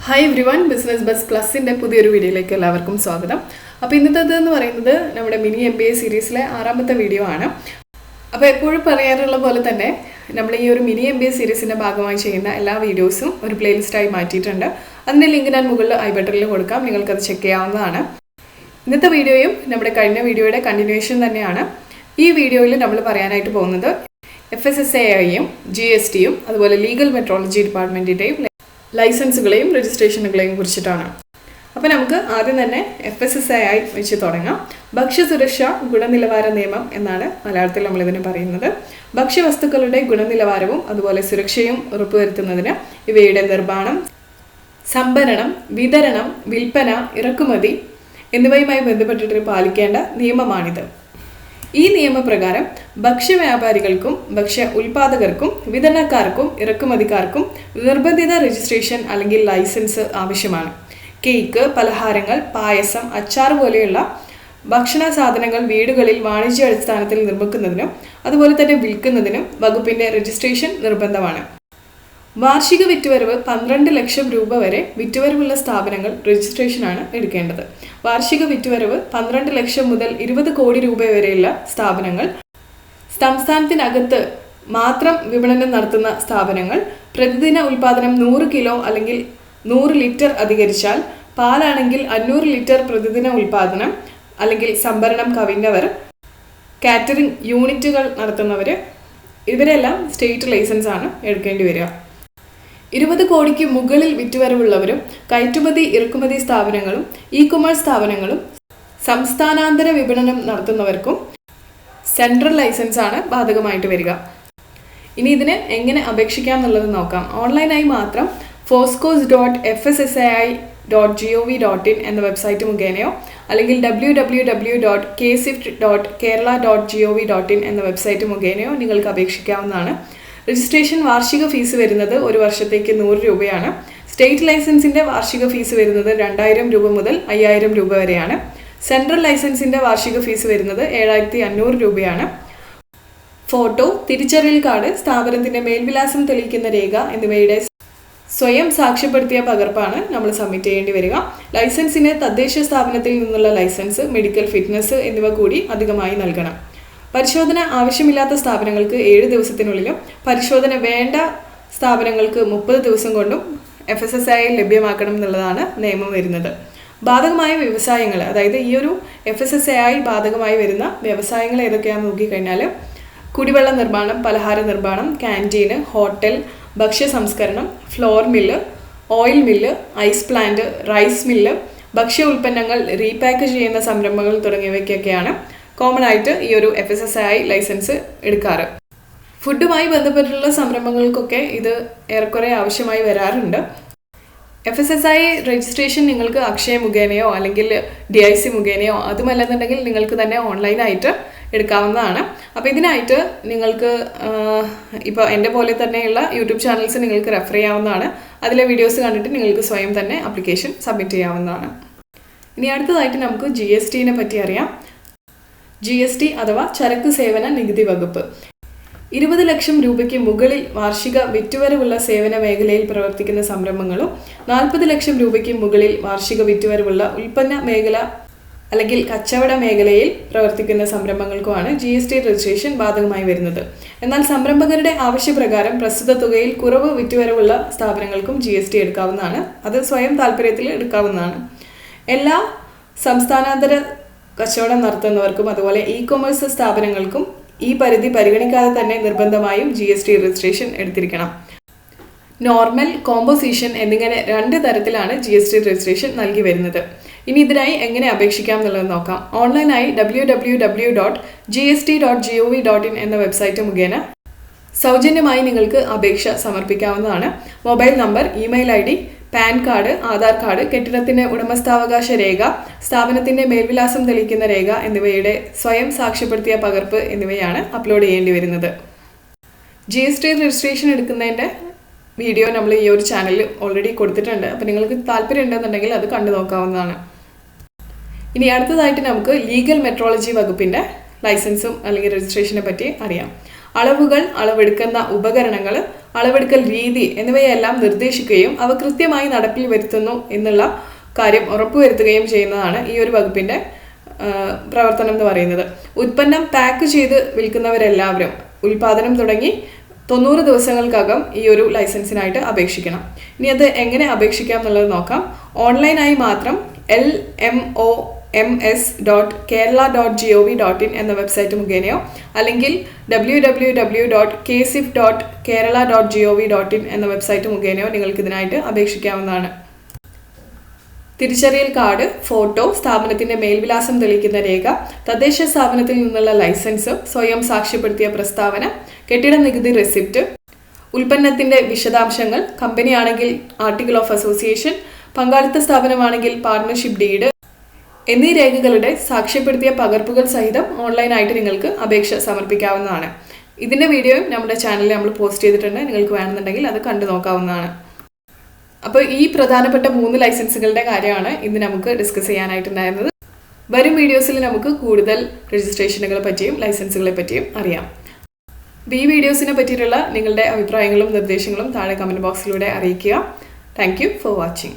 Hi everyone, business bus പ്ലസിൻ്റെ പുതിയൊരു വീഡിയോയിലേക്ക് എല്ലാവർക്കും സ്വാഗതം. അപ്പോൾ ഇന്നത്തേതെന്ന് പറയുന്നത് നമ്മുടെ മിനി MBA സീരീസിലെ 6ാമത്തെ വീഡിയോ ആണ്. അപ്പോൾ എപ്പോഴും പറയാറുള്ള പോലെ തന്നെ നമ്മൾ ഈ ഒരു മിനി MBA സീരീസിൻ്റെ ഭാഗമായി ചെയ്യുന്ന എല്ലാ വീഡിയോസും ഒരു പ്ലേലിസ്റ്റായി മാറ്റിയിട്ടുണ്ട്. അതിൻ്റെ ലിങ്ക് ഞാൻ മുകളിൽ ഐ ബട്ടണിൽ കൊടുക്കാം, നിങ്ങൾക്കത് ചെക്ക് ചെയ്യാവുന്നതാണ്. ഇന്നത്തെ വീഡിയോയും നമ്മുടെ കഴിഞ്ഞ വീഡിയോയുടെ കണ്ടിന്യൂവേഷൻ തന്നെയാണ്. ഈ വീഡിയോയിൽ നമ്മൾ പറയാനായിട്ട് പോകുന്നത് FSSAIയും GSTയും അതുപോലെ ലീഗൽ മെട്രോളജി ഡിപ്പാർട്ട്മെൻറ്റിൻ്റെയും ലൈസൻസുകളെയും രജിസ്ട്രേഷനുകളെയും കുറിച്ചിട്ടാണ്. അപ്പോൾ നമുക്ക് ആദ്യം തന്നെ FSSAI വെച്ച് തുടങ്ങാം. ഭക്ഷ്യസുരക്ഷാ ഗുണനിലവാര നിയമം എന്നാണ് മലയാളത്തിൽ നമ്മളിതിന് പറയുന്നത്. ഭക്ഷ്യവസ്തുക്കളുടെ ഗുണനിലവാരവും അതുപോലെ സുരക്ഷയും ഉറപ്പുവരുത്തുന്നതിന് ഇവയുടെ നിർമ്മാണം, സംഭരണം, വിതരണം, വിൽപ്പന, ഇറക്കുമതി എന്നിവയുമായി ബന്ധപ്പെട്ടിട്ട് പാലിക്കേണ്ട നിയമമാണിത്. ഈ നിയമപ്രകാരം ഭക്ഷ്യവ്യാപാരികൾക്കും ഭക്ഷ്യ ഉൽപാദകർക്കും വിതരണക്കാർക്കും ഇറക്കുമതിക്കാർക്കും നിർബന്ധിത രജിസ്ട്രേഷൻ അല്ലെങ്കിൽ ലൈസൻസ് ആവശ്യമാണ്. കേക്ക്, പലഹാരങ്ങൾ, പായസം, അച്ചാർ പോലെയുള്ള ഭക്ഷണ സാധനങ്ങൾ വീടുകളിൽ വാണിജ്യാടിസ്ഥാനത്തിൽ നിർമ്മിക്കുന്നതിനും അതുപോലെ തന്നെ വിൽക്കുന്നതിനും വകുപ്പിൻ്റെ രജിസ്ട്രേഷൻ നിർബന്ധമാണ്. വാർഷിക വിറ്റുവരവ് 12 ലക്ഷം രൂപ വരെ വിറ്റുവരവുള്ള സ്ഥാപനങ്ങൾ രജിസ്ട്രേഷനാണ് എടുക്കേണ്ടത്. വാർഷിക വിറ്റുവരവ് 12 ലക്ഷം മുതൽ 20 കോടി രൂപ വരെയുള്ള സ്ഥാപനങ്ങൾ, സംസ്ഥാനത്തിനകത്ത് മാത്രം വിപണനം നടത്തുന്ന സ്ഥാപനങ്ങൾ, പ്രതിദിന ഉൽപാദനം 100 കിലോ അല്ലെങ്കിൽ 100 ലിറ്റർ അധികരിച്ചാൽ, പാലാണെങ്കിൽ 500 ലിറ്റർ പ്രതിദിന ഉൽപാദനം അല്ലെങ്കിൽ സംഭരണം കവിഞ്ഞവർ, കാറ്ററിംഗ് യൂണിറ്റുകൾ നടത്തുന്നവർ, ഇവരെല്ലാം സ്റ്റേറ്റ് ലൈസൻസ് ആണ് എടുക്കേണ്ടി വരിക. 20 കോടിക്ക് മുകളിൽ വിറ്റുവരവുള്ളവരും കയറ്റുമതി ഇറക്കുമതി സ്ഥാപനങ്ങളും ഇ-കൊമേഴ്സ് സ്ഥാപനങ്ങളും സംസ്ഥാനാന്തര വിപണനം നടത്തുന്നവർക്കും സെൻട്രൽ ലൈസൻസ് ആണ് ബാധകമായിട്ട് വരിക. ഇനി ഇതിന് എങ്ങനെ അപേക്ഷിക്കാം എന്നുള്ളത് നോക്കാം. ഓൺലൈനായി മാത്രം foscos.fssai.gov.in എന്ന വെബ്സൈറ്റ് മുഖേനയോ അല്ലെങ്കിൽ www.ksift.kerala.gov.in എന്ന വെബ്സൈറ്റ് മുഖേനയോ നിങ്ങൾക്ക് അപേക്ഷിക്കാവുന്നതാണ്. രജിസ്ട്രേഷൻ വാർഷിക ഫീസ് വരുന്നത് 1 വർഷത്തേക്ക് 100 രൂപയാണ്. സ്റ്റേറ്റ് ലൈസൻസിൻ്റെ വാർഷിക ഫീസ് വരുന്നത് 2000 രൂപ മുതൽ 5000 രൂപ വരെയാണ്. സെൻട്രൽ ലൈസൻസിൻ്റെ വാർഷിക ഫീസ് വരുന്നത് 7500 രൂപയാണ്. ഫോട്ടോ, തിരിച്ചറിയൽ കാർഡ്, സ്ഥാപനത്തിൻ്റെ മേൽവിലാസം തെളിയിക്കുന്ന രേഖ എന്നിവയുടെ സ്വയം സാക്ഷ്യപ്പെടുത്തിയ പകർപ്പാണ് നമ്മൾ സബ്മിറ്റ് ചെയ്യേണ്ടി വരിക. ലൈസൻസിന് തദ്ദേശ സ്ഥാപനത്തിൽ നിന്നുള്ള ലൈസൻസ്, മെഡിക്കൽ ഫിറ്റ്നസ് എന്നിവ കൂടി അധികമായി നൽകണം. പരിശോധന ആവശ്യമില്ലാത്ത സ്ഥാപനങ്ങൾക്ക് 7 ദിവസത്തിനുള്ളിലും പരിശോധന വേണ്ട സ്ഥാപനങ്ങൾക്ക് 30 ദിവസം കൊണ്ടും FSSAI ലഭ്യമാക്കണം എന്നുള്ളതാണ് നിയമം വരുന്നത്. ബാധകമായ വ്യവസായങ്ങൾ, അതായത് ഈ ഒരു FSSAI ബാധകമായി വരുന്ന വ്യവസായങ്ങൾ ഏതൊക്കെയാണെന്ന് നോക്കിക്കഴിഞ്ഞാൽ കുടിവെള്ള നിർമ്മാണം, പലഹാര നിർമ്മാണം, ക്യാൻറ്റീന്, ഹോട്ടൽ, ഭക്ഷ്യ സംസ്കരണം, flour mill, oil mill, ice plant, rice mill, ഭക്ഷ്യ ഉൽപ്പന്നങ്ങൾ റീപാക്ക് ചെയ്യുന്ന സംരംഭങ്ങൾ തുടങ്ങിയവയ്ക്കൊക്കെയാണ് കോമൺ ആയിട്ട് ഈ ഒരു FSSAI ലൈസൻസ് എടുക്കാറ്. ഫുഡുമായി ബന്ധപ്പെട്ടുള്ള സംരംഭങ്ങൾക്കൊക്കെ ഇത് ഏറെക്കുറെ ആവശ്യമായി വരാറുണ്ട്. FSSAI രജിസ്ട്രേഷൻ നിങ്ങൾക്ക് അക്ഷയ മുഖേനയോ അല്ലെങ്കിൽ DIC മുഖേനയോ അതുമല്ലെന്നുണ്ടെങ്കിൽ നിങ്ങൾക്ക് തന്നെ ഓൺലൈനായിട്ട് എടുക്കാവുന്നതാണ്. അപ്പോൾ ഇതിനായിട്ട് നിങ്ങൾക്ക് ഇപ്പോൾ എൻ്റെ പോലെ തന്നെയുള്ള യൂട്യൂബ് ചാനൽസ് നിങ്ങൾക്ക് റെഫർ ചെയ്യാവുന്നതാണ്. അതിലെ വീഡിയോസ് കണ്ടിട്ട് നിങ്ങൾക്ക് സ്വയം തന്നെ ആപ്ലിക്കേഷൻ സബ്മിറ്റ് ചെയ്യാവുന്നതാണ്. ഇനി അടുത്തതായിട്ട് നമുക്ക് GSTനെ പറ്റി അറിയാം. GST അഥവാ ചരക്ക് സേവന നികുതി വകുപ്പ് 20 ലക്ഷം രൂപയ്ക്ക് മുകളിൽ വാർഷിക വിറ്റുവരവുള്ള സേവന മേഖലയിൽ പ്രവർത്തിക്കുന്ന സംരംഭങ്ങളും 40 ലക്ഷം രൂപയ്ക്ക് മുകളിൽ വാർഷിക വിറ്റുവരവുള്ള ഉൽപ്പന്ന മേഖല അല്ലെങ്കിൽ കച്ചവട മേഖലയിൽ പ്രവർത്തിക്കുന്ന സംരംഭങ്ങൾക്കുമാണ് GST രജിസ്ട്രേഷൻ ബാധകമായി വരുന്നത്. എന്നാൽ സംരംഭകരുടെ ആവശ്യപ്രകാരം പ്രസ്തുത തുകയിൽ കുറവ് വിറ്റുവരവുള്ള സ്ഥാപനങ്ങൾക്കും GST എടുക്കാവുന്നതാണ്. അത് സ്വയം താല്പര്യത്തിൽ എടുക്കാവുന്നതാണ്. എല്ലാ സംസ്ഥാനാന്തര കച്ചവടം നടത്തുന്നവർക്കും അതുപോലെ ഇ-കൊമേഴ്സ് സ്ഥാപനങ്ങൾക്കും ഈ പരിധി പരിഗണിക്കാതെ തന്നെ നിർബന്ധമായും GST രജിസ്ട്രേഷൻ എടുത്തിരിക്കണം. നോർമൽ, കോമ്പോസിഷൻ എന്നിങ്ങനെ 2 തരത്തിലാണ് GST രജിസ്ട്രേഷൻ നൽകി വരുന്നത്. ഇനി ഇതിനായി എങ്ങനെ അപേക്ഷിക്കാം എന്നുള്ളത് നോക്കാം. ഓൺലൈനായി www.gst.gov.in എന്ന വെബ്സൈറ്റ് മുഖേന സൗജന്യമായി നിങ്ങൾക്ക് അപേക്ഷ സമർപ്പിക്കാവുന്നതാണ്. Mobile number, email ID, PAN card, Aadhaar card, കെട്ടിടത്തിൻ്റെ ഉടമസ്ഥാവകാശ രേഖ, സ്ഥാപനത്തിൻ്റെ മേൽവിലാസം തെളിയിക്കുന്ന രേഖ എന്നിവയുടെ സ്വയം സാക്ഷ്യപ്പെടുത്തിയ പകർപ്പ് എന്നിവയാണ് അപ്ലോഡ് ചെയ്യേണ്ടി വരുന്നത്. GST രജിസ്ട്രേഷൻ എടുക്കുന്നതിൻ്റെ വീഡിയോ നമ്മൾ ഈ ഒരു ചാനലിൽ ഓൾറെഡി കൊടുത്തിട്ടുണ്ട്. അപ്പോൾ നിങ്ങൾക്ക് താല്പര്യം ഉണ്ടെന്നുണ്ടെങ്കിൽ അത് കണ്ടു നോക്കാവുന്നതാണ്. ഇനി അടുത്തതായിട്ട് നമുക്ക് ലീഗൽ മെട്രോളജി വകുപ്പിൻ്റെ ലൈസൻസും അല്ലെങ്കിൽ രജിസ്ട്രേഷനെ പറ്റി അറിയാം. അളവുകൾ, അളവെടുക്കുന്ന ഉപകരണങ്ങൾ, അളവെടുക്കൽ രീതി എന്നിവയെല്ലാം നിർദ്ദേശിക്കുകയും അവ കൃത്യമായി നടപ്പിൽ വരുത്തുന്നു എന്നുള്ള കാര്യം ഉറപ്പുവരുത്തുകയും ചെയ്യുന്നതാണ് ഈ ഒരു വകുപ്പിൻ്റെ പ്രവർത്തനം എന്ന് പറയുന്നത്. ഉൽപ്പന്നം പാക്ക് ചെയ്ത് വിൽക്കുന്നവരെല്ലാവരും ഉൽപാദനം തുടങ്ങി 90 ദിവസങ്ങൾക്കകം ഈ ഒരു ലൈസൻസിനായിട്ട് അപേക്ഷിക്കണം. ഇനി അത് എങ്ങനെ അപേക്ഷിക്കാം എന്നുള്ളത് നോക്കാം. ഓൺലൈനായി മാത്രം LMOMS.kerala.gov.in എന്ന വെബ്സൈറ്റ് മുഖേനയോ അല്ലെങ്കിൽ www.ksif.kerala.gov.in എന്ന വെബ്സൈറ്റ് മുഖേനയോ നിങ്ങൾക്ക് ഇതിനായിട്ട് അപേക്ഷിക്കാവുന്നതാണ്. തിരിച്ചറിയൽ കാർഡ്, ഫോട്ടോ, സ്ഥാപനത്തിന്റെ മേൽവിലാസം തെളിയിക്കുന്ന രേഖ, തദ്ദേശ സ്ഥാപനത്തിൽ നിന്നുള്ള ലൈസൻസ്, സ്വയം സാക്ഷ്യപ്പെടുത്തിയ പ്രസ്താവന, കെട്ടിട നികുതി റെസിപ്റ്റ്, ഉൽപ്പന്നത്തിന്റെ വിശദാംശങ്ങൾ, കമ്പനിയാണെങ്കിൽ ആർട്ടിക്കിൾ ഓഫ് അസോസിയേഷൻ, പങ്കാളിത്ത സ്ഥാപനമാണെങ്കിൽ പാർട്ണർഷിപ്പ് ഡീഡ് എന്നീ രേഖകളുടെ സാക്ഷ്യപ്പെടുത്തിയ പകർപ്പുകൾ സഹിതം ഓൺലൈനായിട്ട് നിങ്ങൾക്ക് അപേക്ഷ സമർപ്പിക്കാവുന്നതാണ്. ഇതിൻ്റെ വീഡിയോയും നമ്മുടെ ചാനലിൽ നമ്മൾ പോസ്റ്റ് ചെയ്തിട്ടുണ്ട്. നിങ്ങൾക്ക് വേണമെന്നുണ്ടെങ്കിൽ അത് കണ്ടു നോക്കാവുന്നതാണ്. അപ്പോൾ ഈ പ്രധാനപ്പെട്ട 3 ലൈസൻസുകളുടെ കാര്യമാണ് ഇന്ന് നമുക്ക് ഡിസ്കസ് ചെയ്യാനായിട്ടുണ്ടായിരുന്നത്. വരും വീഡിയോസിൽ നമുക്ക് കൂടുതൽ രജിസ്ട്രേഷനുകളെ പറ്റിയും ലൈസൻസുകളെ പറ്റിയും അറിയാം. അപ്പോൾ ഈ വീഡിയോസിനെ പറ്റിയിട്ടുള്ള നിങ്ങളുടെ അഭിപ്രായങ്ങളും നിർദ്ദേശങ്ങളും താഴെ കമൻറ്റ് ബോക്സിലൂടെ അറിയിക്കുക. Thank you for watching.